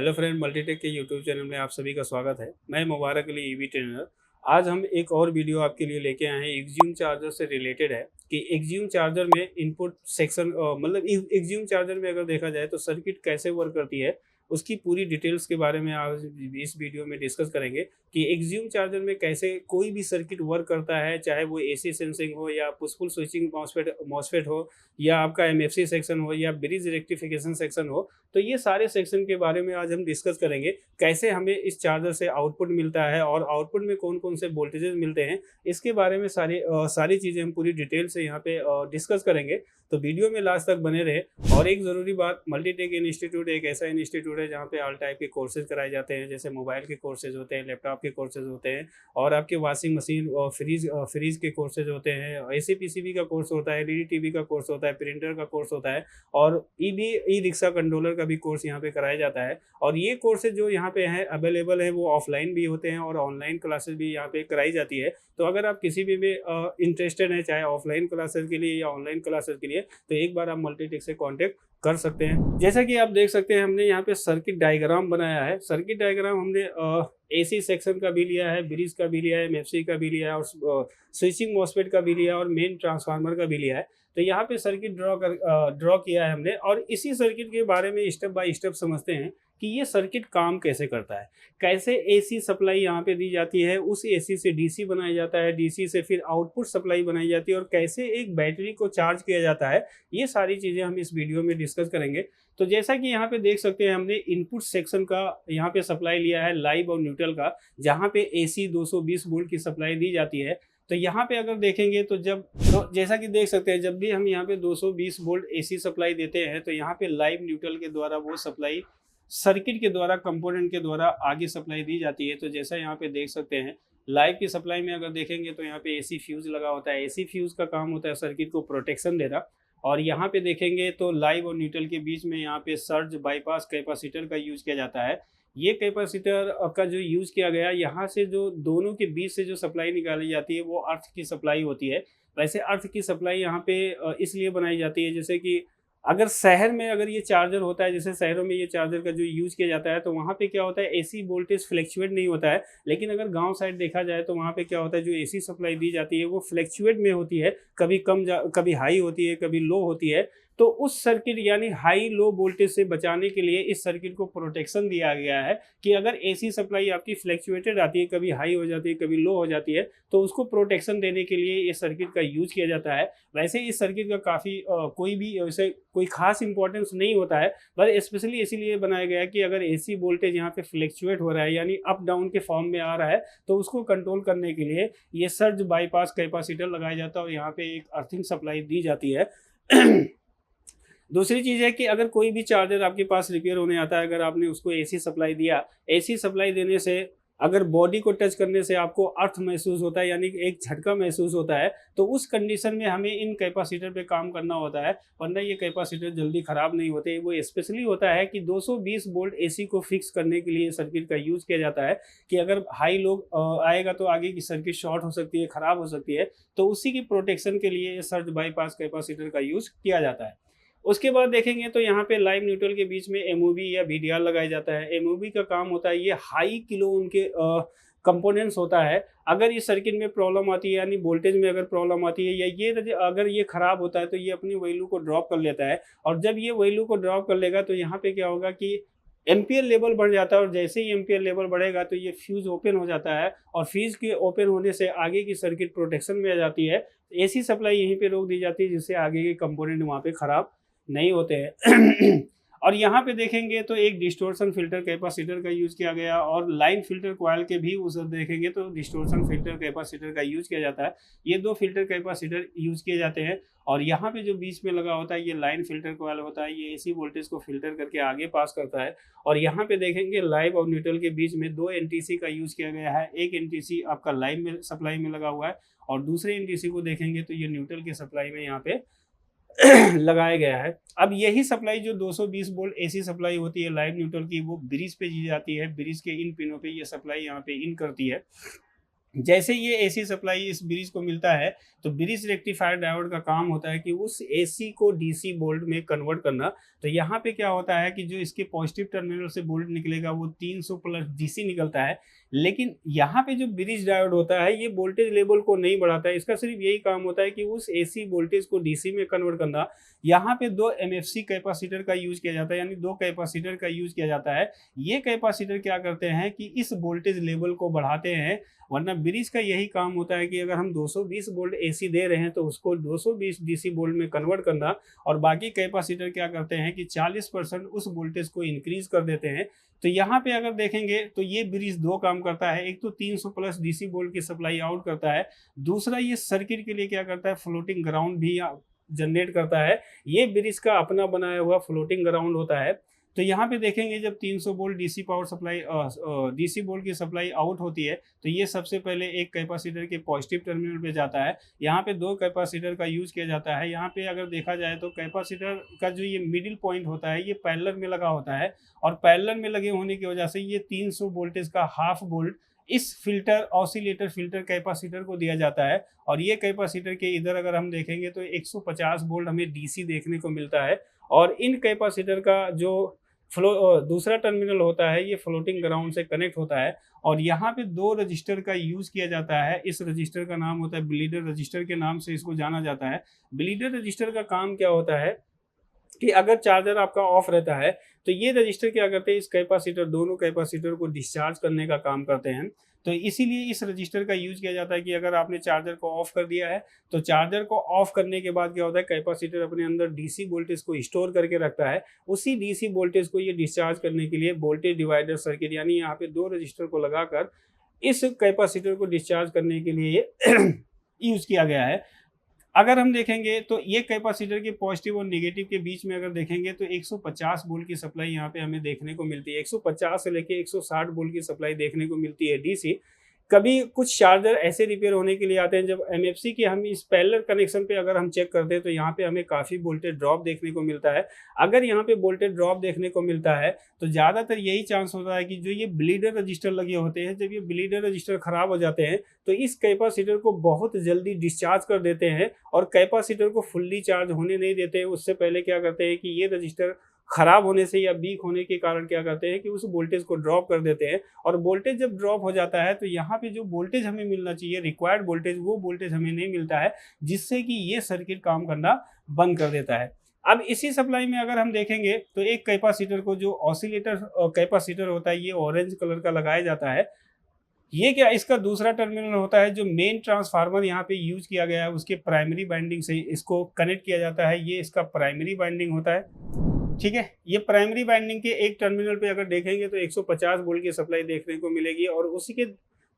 Hello friend, Multitech के YouTube channel में आप सभी का स्वागत है। मैं मुबारक अली ईवी ट्रेनर। आज हम एक और वीडियो आपके लिए लेके आए हैं। एक्जियम चार्जर से रिलेटेड है कि एक्जियम चार्जर में इनपुट सेक्शन मतलब एक्जियम चार्जर में अगर देखा जाए तो सर्किट कैसे वर्क करती है, उसकी पूरी डिटेल्स के बारे में आज इस वीडियो में डिस्कस करेंगे कि एक्जियम चार्जर में कैसे कोई भी सर्किट वर्क करता है, चाहे वो एसी सेंसिंग हो या पुश पुल स्विचिंग मॉसफेट हो या आपका एमएफसी सेक्शन हो या ब्रिज रेक्टिफिकेशन सेक्शन हो। तो ये सारे सेक्शन के बारे में आज हम डिस्कस करेंगे, कैसे हमें इस चार्जर से आउटपुट मिलता है और आउटपुट में कौन कौन से वोल्टेजेस मिलते हैं। इसके बारे में सारी चीज़ें हम पूरी डिटेल से यहाँ पे डिस्कस करेंगे। तो वीडियो में लास्ट तक बने रहे। और एक ज़रूरी बात, मल्टीटेक इंस्टीट्यूट एक ऐसा इंस्टीट्यूट है जहाँ पे ऑल टाइप के कोर्सेज कराए जाते हैं, जैसे मोबाइल के कोर्सेज होते हैं, लैपटॉप के कोर्सेज होते हैं और आपके वॉशिंग मशीन और फ्रीज के कोर्सेज होते हैं, एसी पीसीबी का कोर्स होता है, डीडी टीवी का कोर्स होता है, प्रिंटर का कोर्स होता है और ई रिक्शा कंट्रोलर का भी कोर्स यहाँ पे कराया जाता है। और ये कोर्सेज जो यहाँ पे हैं अवेलेबल है, वो ऑफलाइन भी होते हैं और ऑनलाइन क्लासेस भी यहाँ पे कराई जाती है। तो अगर आप किसी भी में इंटरेस्टेड हैं, चाहे ऑफलाइन क्लासेस के लिए या ऑनलाइन क्लासेस के लिए, तो एक बार आप मल्टीटेक से कांटेक्ट कर सकते हैं। जैसा कि आप देख सकते हैं, हमने यहाँ पे सर्किट डायग्राम बनाया है। सर्किट डायग्राम हमने एसी सेक्शन का भी लिया है, ब्रिज का भी लिया है, एमएफसी का भी लिया है और स्विचिंग मॉसफेट का भी लिया है और मेन ट्रांसफार्मर का भी लिया है। तो यहाँ पे सर्किट ड्रॉ किया है हमने और इसी सर्किट के बारे में स्टेप बाय स्टेप समझते हैं कि ये सर्किट काम कैसे करता है, कैसे एसी सप्लाई यहाँ पे दी जाती है, उस एसी से डीसी बनाया जाता है, डीसी से फिर आउटपुट सप्लाई बनाई जाती है और कैसे एक बैटरी को चार्ज किया जाता है। ये सारी चीज़ें हम इस वीडियो में डिस्कस करेंगे। तो जैसा कि यहाँ पे देख सकते हैं, हमने इनपुट सेक्शन का यहाँ पे सप्लाई लिया है लाइव और न्यूट्रल का, जहाँ पे एसी 220 वोल्ट की सप्लाई दी जाती है। तो यहाँ पे अगर देखेंगे तो जैसा कि देख सकते हैं, जब भी हम यहाँ पे 220 वोल्ट एसी सप्लाई देते हैं तो यहाँ पे लाइव न्यूट्रल के द्वारा वो सप्लाई सर्किट के द्वारा कंपोनेंट के द्वारा आगे सप्लाई दी जाती है। तो जैसा यहाँ पे देख सकते हैं, लाइव की सप्लाई में अगर देखेंगे तो यहाँ पे एसी फ्यूज लगा होता है। एसी फ्यूज का काम होता है सर्किट को प्रोटेक्शन देना। और यहाँ पे देखेंगे तो लाइव और न्यूट्रल के बीच में यहाँ पे सर्ज बाईपास कैपेसिटर का यूज किया जाता है। ये कैपेसिटर का जो यूज किया गया, यहाँ से जो दोनों के बीच से जो सप्लाई निकाली जाती है वो अर्थ की सप्लाई होती है। वैसे अर्थ की सप्लाई यहाँ पे इसलिए बनाई जाती है, जैसे कि अगर शहर में अगर ये चार्जर होता है, जैसे शहरों में ये चार्जर का जो यूज किया जाता है, तो वहाँ पे क्या होता है, एसी वोल्टेज फ्लैक्चुएट नहीं होता है। लेकिन अगर गांव साइड देखा जाए तो वहाँ पे क्या होता है, जो एसी सप्लाई दी जाती है वो फ्लैक्चुएट में होती है, कभी कभी हाई होती है, कभी लो होती है। तो उस सर्किट यानी हाई लो वोल्टेज से बचाने के लिए इस सर्किट को प्रोटेक्शन दिया गया है कि अगर एसी सप्लाई आपकी फ्लैक्चुएटेड आती है, कभी हाई हो जाती है, कभी लो हो जाती है, तो उसको प्रोटेक्शन देने के लिए ये सर्किट का यूज किया जाता है। वैसे इस सर्किट का काफ़ी कोई भी वैसे कोई खास इंपॉर्टेंस नहीं होता है, बस स्पेशली इसीलिए बनाया गया है कि अगर एसी वोल्टेज यहाँ पे फ्लैक्चुएट हो रहा है यानी अप डाउन के फॉर्म में आ रहा है, तो उसको कंट्रोल करने के लिए ये सर्ज बाईपास कैपेसिटर लगाया जाता है और यहाँ पे एक अर्थिंग सप्लाई दी जाती है। दूसरी चीज़ है कि अगर कोई भी चार्जर आपके पास रिपेयर होने आता है, अगर आपने उसको एसी सप्लाई दिया, एसी सप्लाई देने से अगर बॉडी को टच करने से आपको अर्थ महसूस होता है यानी एक झटका महसूस होता है, तो उस कंडीशन में हमें इन कैपेसिटर पे काम करना होता है, वरना ये कैपेसिटर जल्दी ख़राब नहीं होते। वो स्पेशली होता है कि 220 वोल्ट एसी को फिक्स करने के लिए सर्किट का यूज़ किया जाता है कि अगर हाई लोड आएगा तो आगे की सर्किट शॉर्ट हो सकती है, ख़राब हो सकती है। तो उसी की प्रोटेक्शन के लिए सर्ज बाईपास कैपेसिटर का यूज़ किया जाता है। उसके बाद देखेंगे तो यहाँ पे लाइव न्यूट्रल के बीच में एमओबी या वीडीआर लगाया जाता है। एमओबी का काम होता है, ये हाई किलो उनके कंपोनेंट्स होता है। अगर इस सर्किट में प्रॉब्लम आती है यानी वोल्टेज में अगर प्रॉब्लम आती है या ये अगर ये खराब होता है, तो ये अपनी वैल्यू को ड्रॉप कर लेता है। और जब ये वैल्यू को ड्रॉप कर लेगा तो यहाँ पे क्या होगा कि एम्पियर लेवल बढ़ जाता है और जैसे ही एम्पियर लेवल बढ़ेगा तो ये फ्यूज ओपन हो जाता है और फ्यूज के ओपन होने से आगे की सर्किट प्रोटेक्शन में आ जाती है। एसी सप्लाई यहीं पे रोक दी जाती है, जिससे आगे के कंपोनेंट वहाँ पे खराब नहीं होते हैं। और यहाँ पे देखेंगे तो एक डिस्टोर्शन फिल्टर कैपेसिटर का यूज़ किया गया और लाइन फिल्टर कॉइल के भी उस देखेंगे तो डिस्टोर्शन फिल्टर कैपेसिटर का यूज़ किया जाता है। ये दो फिल्टर कैपेसिटर यूज़ किए जाते हैं और यहाँ पे जो बीच में लगा होता है ये लाइन फिल्टर कॉइल होता है, ये एसी वोल्टेज को फिल्टर करके आगे पास करता है। और यहाँ पे देखेंगे लाइव और न्यूट्रल के बीच में 2 एनटीसी का यूज़ किया गया है। एक एनटीसी आपका लाइव में सप्लाई में लगा हुआ है और दूसरे एनटीसी को देखेंगे तो ये न्यूट्रल की सप्लाई में यहाँ पे लगाया गया है। अब यही सप्लाई जो 220 वोल्ट एसी सप्लाई होती है लाइव न्यूट्रल की, वो ब्रिज पे दी जाती है। ब्रिज के इन पिनों पे ये सप्लाई यहाँ पे इन करती है। जैसे ये एसी सप्लाई इस ब्रिज को मिलता है, तो ब्रिज रेक्टिफायर डायोड का काम होता है कि उस एसी को डीसी वोल्ट में कन्वर्ट करना। तो यहाँ पे क्या होता है कि जो इसके पॉजिटिव टर्मिनल से वोल्ट निकलेगा वो 300 प्लस डीसी निकलता है, लेकिन यहाँ पे जो ब्रिज डायोड होता है ये वोल्टेज लेवल को नहीं बढ़ाता है, इसका सिर्फ यही काम होता है कि उस एसी वोल्टेज को डीसी में कन्वर्ट करना। यहाँ पे 2 एमएफसी कैपेसिटर का यूज किया जाता है, यानी 2 कैपेसिटर का यूज किया जाता है। ये कैपेसिटर क्या करते हैं कि इस वोल्टेज लेवल को बढ़ाते हैं, वरना ब्रिज का यही काम होता है कि अगर हम 220 वोल्ट एसी दे रहे हैं तो उसको 220 डीसी वोल्ट में कन्वर्ट करना, और बाकी कैपेसिटर क्या करते हैं कि 40% उस वोल्टेज को इंक्रीज कर देते हैं। तो यहाँ पे अगर देखेंगे तो ये ब्रिज 2 काम करता है, एक तो 300 प्लस डीसी वोल्ट की सप्लाई आउट करता है, दूसरा ये सर्किट के लिए क्या करता है, फ्लोटिंग ग्राउंड भी जनरेट करता है। ये ब्रिज का अपना बनाया हुआ फ्लोटिंग ग्राउंड होता है। तो यहाँ पे देखेंगे जब 300 volt DC power supply DC volt की सप्लाई आउट होती है तो ये सबसे पहले एक कैपेसिटर के पॉजिटिव टर्मिनल पे जाता है। यहाँ पे 2 कैपेसिटर का यूज किया जाता है। यहाँ पे अगर देखा जाए तो कैपेसिटर का जो ये मिडिल पॉइंट होता है ये पैरेलल में लगा होता है, और पैरेलल में लगे होने की वजह से ये 300 वोल्टेज का हाफ वोल्ट इस फिल्टर ऑसिलेटर फिल्टर कैपेसिटर को दिया जाता है। और ये कैपेसिटर के इधर अगर हम देखेंगे तो 150 वोल्ट हमें डीसी देखने को मिलता है। और इन कैपेसिटर का जो दूसरा टर्मिनल होता है ये फ्लोटिंग ग्राउंड से कनेक्ट होता है, और यहाँ पे 2 रजिस्टर का यूज किया जाता है। इस रजिस्टर का नाम होता है ब्लीडर रजिस्टर के नाम से इसको जाना जाता है। ब्लीडर रजिस्टर का काम क्या होता है कि अगर चार्जर आपका ऑफ रहता है तो ये रजिस्टर क्या करते हैं, इस कैपेसिटर दोनों कैपेसिटर को डिस्चार्ज करने का काम करते हैं। तो इसीलिए इस रजिस्टर का यूज किया जाता है कि अगर आपने चार्जर को ऑफ कर दिया है तो चार्जर को ऑफ करने के बाद क्या होता है, कैपेसिटर अपने अंदर डीसी वोल्टेज को स्टोर करके रखता है। उसी डीसी वोल्टेज को ये डिस्चार्ज करने के लिए वोल्टेज डिवाइडर सर्किट, यानी यहाँ पे 2 रजिस्टर को लगाकर इस कैपेसिटर को डिस्चार्ज करने के लिए यूज किया गया है। अगर हम देखेंगे तो ये कैपेसिटर के पॉजिटिव और नेगेटिव के बीच में अगर देखेंगे तो 150 वोल्ट की सप्लाई यहाँ पे हमें देखने को मिलती है। 150 से लेके 160 वोल्ट की सप्लाई देखने को मिलती है डीसी। कभी कुछ चार्जर ऐसे रिपेयर होने के लिए आते हैं, जब एमएफसी की हम इस पैरेलल कनेक्शन पे अगर हम चेक करते हैं तो यहाँ पे हमें काफ़ी वोल्टेज ड्रॉप देखने को मिलता है। अगर यहाँ पे वोल्टेज ड्रॉप देखने को मिलता है तो ज़्यादातर यही चांस होता है कि जो ये ब्लीडर रजिस्टर लगे होते हैं, जब ये ब्लीडर रजिस्टर खराब हो जाते हैं तो इस कैपेसिटर को बहुत जल्दी डिस्चार्ज कर देते हैं, और कैपेसिटर को फुल्ली चार्ज होने नहीं देते हैं। उससे पहले क्या करते हैं कि ये रजिस्टर खराब होने से या वीक होने के कारण क्या करते हैं कि उस वोल्टेज को ड्रॉप कर देते हैं, और वोल्टेज जब ड्रॉप हो जाता है तो यहाँ पे जो वोल्टेज हमें मिलना चाहिए रिक्वायर्ड वोल्टेज, वो वोल्टेज हमें नहीं मिलता है, जिससे कि ये सर्किट काम करना बंद कर देता है। अब इसी सप्लाई में अगर हम देखेंगे तो एक कैपेसिटर को जो ऑसिलेटर कैपेसिटर होता है ये ऑरेंज कलर का लगाया जाता है। ये क्या इसका दूसरा टर्मिनल होता है, जो मेन ट्रांसफार्मर यहाँ पे यूज किया गया है उसके प्राइमरी बाइंडिंग से इसको कनेक्ट किया जाता है। ये इसका प्राइमरी बाइंडिंग होता है, ठीक है। ये प्राइमरी बाइंडिंग के एक टर्मिनल पे अगर देखेंगे तो 150 वोल्ट की सप्लाई देखने को मिलेगी, और उसी के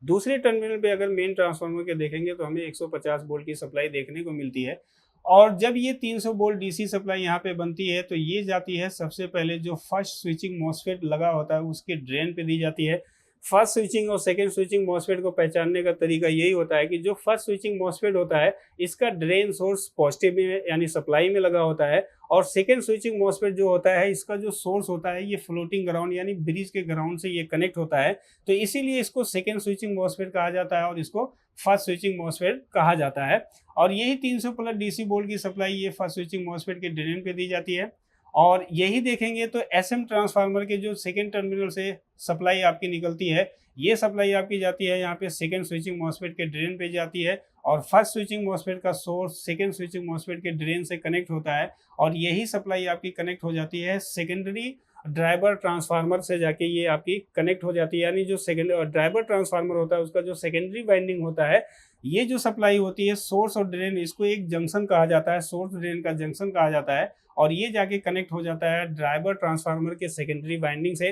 दूसरे टर्मिनल पे अगर मेन ट्रांसफार्मर के देखेंगे तो हमें 150 वोल्ट की सप्लाई देखने को मिलती है। और जब ये 300 वोल्ट डीसी सप्लाई यहाँ पे बनती है तो ये जाती है सबसे पहले जो फर्स्ट स्विचिंग मॉसफेट लगा होता है उसके ड्रेन पे दी जाती है। फर्स्ट स्विचिंग और सेकंड स्विचिंग मॉसफेट को पहचानने का तरीका यही होता है कि जो फर्स्ट स्विचिंग मॉसफेट होता है इसका ड्रेन सोर्स पॉजिटिव में यानी सप्लाई में लगा होता है, और सेकंड स्विचिंग मॉसफेट जो होता है इसका जो सोर्स होता है ये फ्लोटिंग ग्राउंड यानी ब्रिज के ग्राउंड से ये कनेक्ट होता है। तो इसीलिए इसको सेकंड स्विचिंग मॉसफेट कहा जाता है और इसको फर्स्ट स्विचिंग मॉसफेट कहा जाता है। और यही 300 प्लस डीसी वोल्ट की सप्लाई ये फर्स्ट स्विचिंग मॉसफेट के ड्रेन पे दी जाती है। और यही देखेंगे तो एसएम ट्रांसफार्मर के जो सेकेंड टर्मिनल से सप्लाई आपकी निकलती है, ये सप्लाई आपकी जाती है यहाँ पे सेकेंड स्विचिंग मॉसफेट के ड्रेन पे जाती है, और फर्स्ट स्विचिंग मॉसफेट का सोर्स सेकेंड स्विचिंग मॉसफेट के ड्रेन से कनेक्ट होता है, और यही सप्लाई आपकी कनेक्ट हो जाती है सेकेंडरी ड्राइवर ट्रांसफार्मर से जाके ये आपकी कनेक्ट हो जाती है। यानी जो सेकेंड ड्राइवर ट्रांसफार्मर होता है उसका जो सेकेंडरी वाइंडिंग होता है, ये जो सप्लाई होती है सोर्स और ड्रेन, इसको एक जंक्शन कहा जाता है, सोर्स ड्रेन का जंक्शन कहा जाता है, और ये जाके कनेक्ट हो जाता है ड्राइवर ट्रांसफार्मर के सेकेंडरी वाइंडिंग से।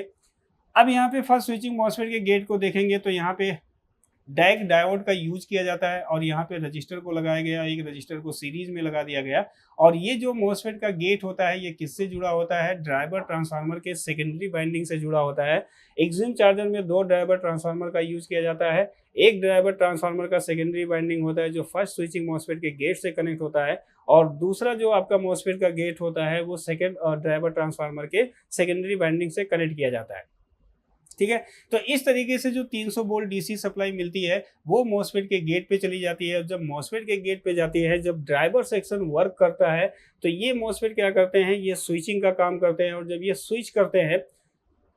अब यहाँ पे फर्स्ट स्विचिंग मॉसफेट के गेट को देखेंगे तो यहाँ पे डैक डायोड का यूज किया जाता है, और यहाँ पे रजिस्टर को लगाया गया, एक रजिस्टर को सीरीज में लगा दिया गया। और ये जो मॉसफेट का गेट होता है ये किससे जुड़ा होता है, ड्राइवर ट्रांसफार्मर के सेकेंडरी वाइंडिंग से जुड़ा होता है। एक्सट्रीम चार्जर में 2 ड्राइवर ट्रांसफार्मर का यूज किया जाता है। एक ड्राइवर ट्रांसफार्मर का सेकेंडरी वाइंडिंग होता है जो फर्स्ट स्विचिंग मॉसफेट के गेट से कनेक्ट होता है, और दूसरा जो आपका मॉसफेट का गेट होता है वो सेकेंड ड्राइवर ट्रांसफार्मर के सेकेंडरी वाइंडिंग से कनेक्ट किया जाता है। ठीक है। तो इस तरीके से जो 300 वोल्ट डीसी सप्लाई मिलती है वो मॉसफेट के गेट पे चली जाती है। जब मॉसफेट के गेट पे जाती है, जब ड्राइवर सेक्शन वर्क करता है तो ये मॉसफेट क्या करते हैं, ये स्विचिंग का काम करते हैं। और जब ये स्विच करते हैं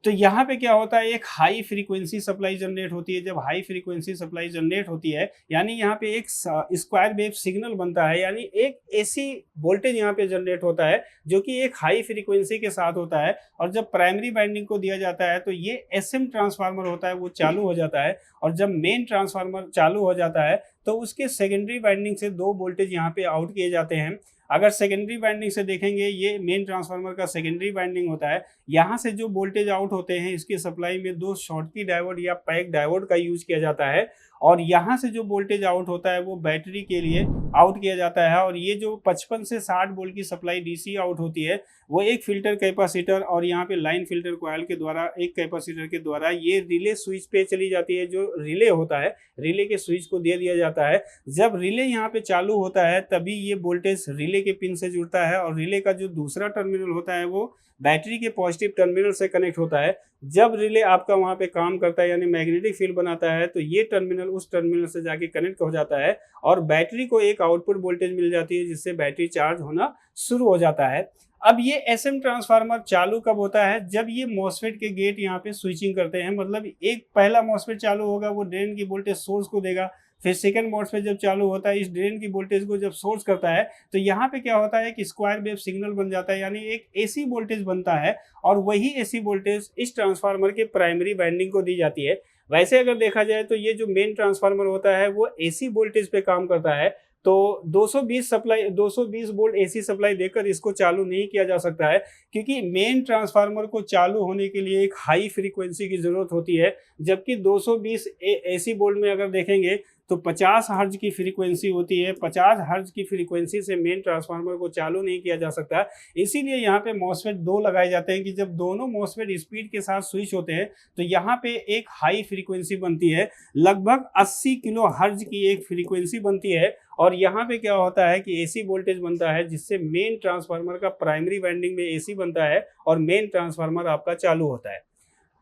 तो यहाँ पे क्या होता है, एक हाई फ्रीक्वेंसी सप्लाई जनरेट होती है। जब हाई फ्रीक्वेंसी सप्लाई जनरेट होती है यानी यहाँ पे एक स्क्वायर वेव सिग्नल बनता है, यानी एक एसी वोल्टेज यहाँ पे जनरेट होता है जो कि एक हाई फ्रीक्वेंसी के साथ होता है। और जब प्राइमरी वाइंडिंग को दिया जाता है तो ये एसएम ट्रांसफार्मर होता है, वो चालू हो जाता है। और जब मेन ट्रांसफार्मर चालू हो जाता है तो उसके सेकेंडरी वाइंडिंग से 2 वोल्टेज यहाँ पे आउट किए जाते हैं। अगर सेकेंडरी वाइंडिंग से देखेंगे, ये मेन ट्रांसफार्मर का सेकेंडरी वाइंडिंग होता है। यहाँ से जो वोल्टेज आउट होते हैं इसकी सप्लाई में 2 शॉर्टकी डायोड या पैक डायोड का यूज किया जाता है। और यहाँ से जो वोल्टेज आउट होता है वो बैटरी के लिए आउट किया जाता है। और ये जो 55 से 60 वोल्ट की सप्लाई डीसी आउट होती है वो एक फिल्टर कैपेसिटर और यहाँ पे लाइन फिल्टर कॉइल के द्वारा, एक कैपेसिटर के द्वारा ये रिले स्विच पे चली जाती है। जो रिले होता है, रिले के स्विच को दे दिया जाता है। जब रिले यहाँ पे चालू होता है तभी ये वोल्टेज रिले के पिन से जुड़ता है। और रिले का जो दूसरा टर्मिनल होता है वो बैटरी के पॉजिटिव टर्मिनल से कनेक्ट होता है। जब रिले आपका वहाँ पे काम करता है यानी मैग्नेटिक फील्ड बनाता है तो ये टर्मिनल उस टर्मिनल से जाके कनेक्ट हो जाता है और बैटरी को एक आउटपुट वोल्टेज मिल जाती है जिससे बैटरी चार्ज होना शुरू हो जाता है। अब ये एसएम ट्रांसफार्मर चालू कब होता है, जब ये मॉसफेट के गेट यहाँ पे स्विचिंग करते हैं। मतलब एक पहला मॉसफेट चालू होगा, वो ड्रेन की वोल्टेज सोर्स को देगा। फिर सेकंड मॉसफेट जब चालू होता है, इस ड्रेन की वोल्टेज को जब सोर्स करता है तो यहाँ पे क्या होता है कि स्क्वायर वेव सिग्नल बन जाता है, यानी एक एसी वोल्टेज बनता है। और वही एसी वोल्टेज इस ट्रांसफार्मर के प्राइमरी वाइंडिंग को दी जाती है। वैसे अगर देखा जाए तो ये जो मेन ट्रांसफार्मर होता है वो एसी वोल्टेज पे काम करता है। तो 220 वोल्ट एसी सप्लाई देकर इसको चालू नहीं किया जा सकता है, क्योंकि मेन ट्रांसफार्मर को चालू होने के लिए एक हाई फ्रीक्वेंसी की जरूरत होती है। जबकि 220 एसी वोल्ट में अगर देखेंगे तो 50 हर्ज की फ्रीक्वेंसी होती है। 50 हर्ज की फ्रीक्वेंसी से मेन ट्रांसफार्मर को चालू नहीं किया जा सकता। इसीलिए यहाँ पे मॉसफेट 2 लगाए जाते हैं कि जब दोनों मॉसफेट स्पीड के साथ स्विच होते हैं तो यहाँ पे एक हाई फ्रीक्वेंसी बनती है, लगभग 80 किलो हर्ज की एक फ्रीक्वेंसी बनती है। और यहाँ पे क्या होता है कि एसी वोल्टेज बनता है जिससे मेन ट्रांसफार्मर का प्राइमरी वाइंडिंग में एसी बनता है और मेन ट्रांसफार्मर आपका चालू होता है।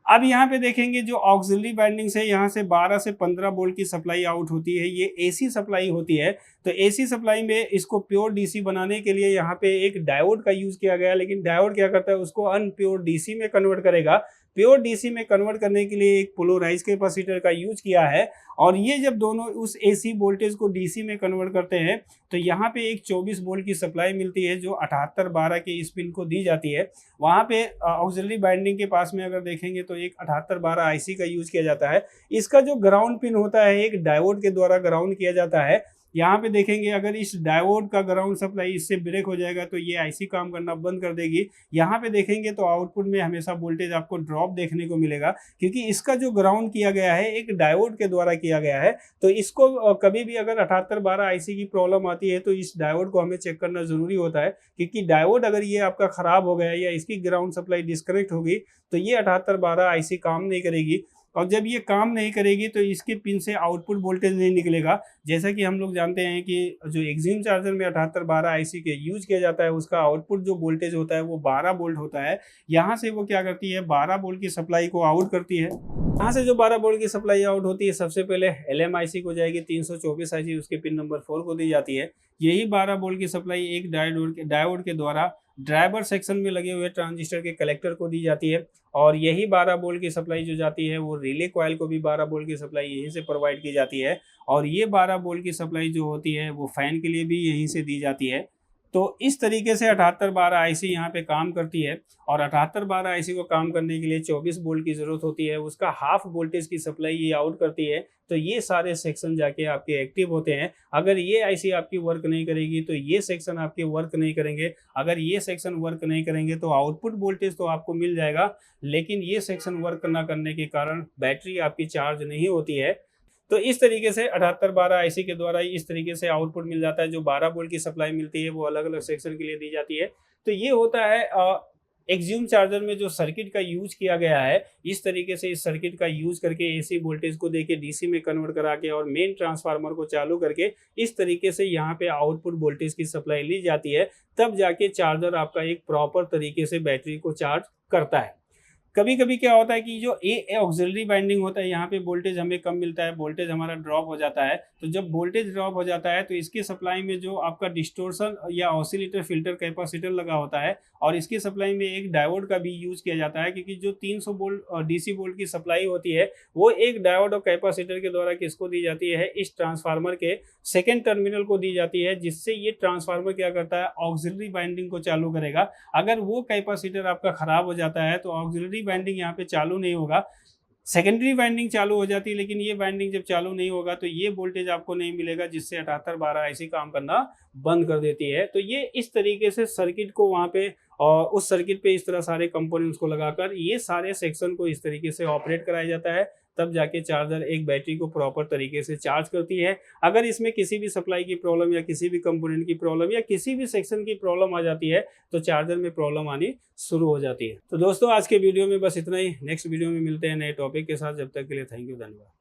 अब यहाँ पे देखेंगे जो ऑक्सिलरी वाइंडिंग से यहाँ से 12 से 15 वोल्ट की सप्लाई आउट होती है, ये एसी सप्लाई होती है। तो एसी सप्लाई में इसको प्योर डीसी बनाने के लिए यहाँ पे एक डायोड का यूज किया गया, लेकिन डायोड क्या करता है, उसको अनप्योर डीसी में कन्वर्ट करेगा। प्योर डीसी में कन्वर्ट करने के लिए एक पोलराइज कैपेसिटर का यूज किया है। और ये जब दोनों उस एसी वोल्टेज को डीसी में कन्वर्ट करते हैं तो यहाँ पे एक 24 वोल्ट की सप्लाई मिलती है जो 7812 के इस पिन को दी जाती है। वहाँ पे ऑक्सिलरी बाइंडिंग के पास में अगर देखेंगे तो एक 7812 आईसी का यूज किया जाता है। इसका जो ग्राउंड पिन होता है एक डायोड के द्वारा ग्राउंड किया जाता है। यहाँ पे देखेंगे अगर इस डायोड का ग्राउंड सप्लाई इससे ब्रेक हो जाएगा तो ये आईसी काम करना बंद कर देगी। यहाँ पे देखेंगे तो आउटपुट में हमेशा वोल्टेज आपको ड्रॉप देखने को मिलेगा, क्योंकि इसका जो ग्राउंड किया गया है एक डायोड के द्वारा किया गया है। तो इसको कभी भी अगर 7812 आईसी की प्रॉब्लम आती है तो इस डायोड को हमें चेक करना जरूरी होता है, क्योंकि डायोड अगर ये आपका खराब हो गया या इसकी ग्राउंड सप्लाई डिस्कनेक्ट होगी तो ये 7812 आईसी काम नहीं करेगी। और जब ये काम नहीं करेगी तो इसके पिन से आउटपुट वोल्टेज नहीं निकलेगा। जैसा कि हम लोग जानते हैं कि जो एक्सिम चार्जर में 7812 आईसी के यूज किया जाता है उसका आउटपुट जो वोल्टेज होता है वो 12 वोल्ट होता है। यहाँ से वो क्या करती है, 12 वोल्ट की सप्लाई को आउट करती है। यहाँ से जो 12 वोल्ट की सप्लाई आउट होती है सबसे पहले LM-IC को जाएगी, 324 IC उसके पिन नंबर 4 को दी जाती है। यही 12 वोल्ट की सप्लाई एक डायोड के द्वारा ड्राइवर सेक्शन में लगे हुए ट्रांजिस्टर के कलेक्टर को दी जाती है। और यही 12 वोल्ट की सप्लाई जो जाती है वो रिले कॉइल को भी 12 वोल्ट की सप्लाई यहीं से प्रोवाइड की जाती है। और ये 12 वोल्ट की सप्लाई जो होती है वो फैन के लिए भी यहीं से दी जाती है। तो इस तरीके से 7812 आईसी यहाँ पे काम करती है। और 7812 आईसी को काम करने के लिए 24 वोल्ट की जरूरत होती है, उसका हाफ वोल्टेज की सप्लाई ये आउट करती है। तो ये सारे सेक्शन जाके आपके एक्टिव होते हैं। अगर ये आईसी आपकी वर्क नहीं करेगी तो ये सेक्शन आपके वर्क नहीं करेंगे। अगर ये सेक्शन वर्क नहीं करेंगे तो आउटपुट वोल्टेज तो आपको मिल जाएगा, लेकिन ये सेक्शन वर्क ना करने के कारण बैटरी आपकी चार्ज नहीं होती है। तो इस तरीके से 7812 आईसी के द्वारा इस तरीके से आउटपुट मिल जाता है। जो 12 वोल्ट की सप्लाई मिलती है वो अलग अलग सेक्शन के लिए दी जाती है। तो ये होता है एक्सिम चार्जर में जो सर्किट का यूज किया गया है। इस तरीके से इस सर्किट का यूज करके एसी वोल्टेज को देके डीसी में कन्वर्ट करा के और मेन ट्रांसफार्मर को चालू करके इस तरीके से यहाँ पे आउटपुट वोल्टेज की सप्लाई ली जाती है। तब जाके चार्जर आपका एक प्रॉपर तरीके से बैटरी को चार्ज करता है। कभी कभी क्या होता है कि जो ए ऑक्सिलरी वाइंडिंग होता है, यहाँ पे वोल्टेज हमें कम मिलता है, वोल्टेज हमारा ड्रॉप हो जाता है। तो जब वोल्टेज ड्रॉप हो जाता है तो इसकी सप्लाई में जो आपका डिस्टोर्शन या ऑसिलेटर फिल्टर कैपेसिटर लगा होता है, और इसकी सप्लाई में एक डायोड का भी यूज किया जाता है, क्योंकि जो 300 वोल्ट डीसी वोल्ट की सप्लाई होती है वो एक डायोड और कैपेसिटर के द्वारा किसको दी जाती है, इस ट्रांसफार्मर के सेकेंड टर्मिनल को दी जाती है, जिससे ये ट्रांसफार्मर क्या करता है, ऑक्सिलरी वाइंडिंग को चालू करेगा। अगर वो कैपेसिटर आपका खराब हो जाता है तो ऑक्सिलरी वाइंडिंग यहाँ पे चालू नहीं होगा, सेकेंडरी वाइंडिंग चालू हो जाती है, लेकिन ये वाइंडिंग जब चालू नहीं होगा तो ये वोल्टेज आपको नहीं मिलेगा, जिससे 7812 ऐसी काम करना बंद कर देती है। तो ये इस तरीके से सर्किट को वहाँ पे और उस सर्किट पे इस तरह सारे कंपोनेंट्स को लगाकर ये सारे सेक्शन को इस तरीके से ऑपरेट कराया जाता है, तब जाके चार्जर एक बैटरी को प्रॉपर तरीके से चार्ज करती है। अगर इसमें किसी भी सप्लाई की प्रॉब्लम या किसी भी कंपोनेंट की प्रॉब्लम या किसी भी सेक्शन की प्रॉब्लम आ जाती है तो चार्जर में प्रॉब्लम आनी शुरू हो जाती है। तो दोस्तों आज के वीडियो में बस इतना ही। नेक्स्ट वीडियो में मिलते हैं नए टॉपिक के साथ। जब तक के लिए थैंक यू, धन्यवाद।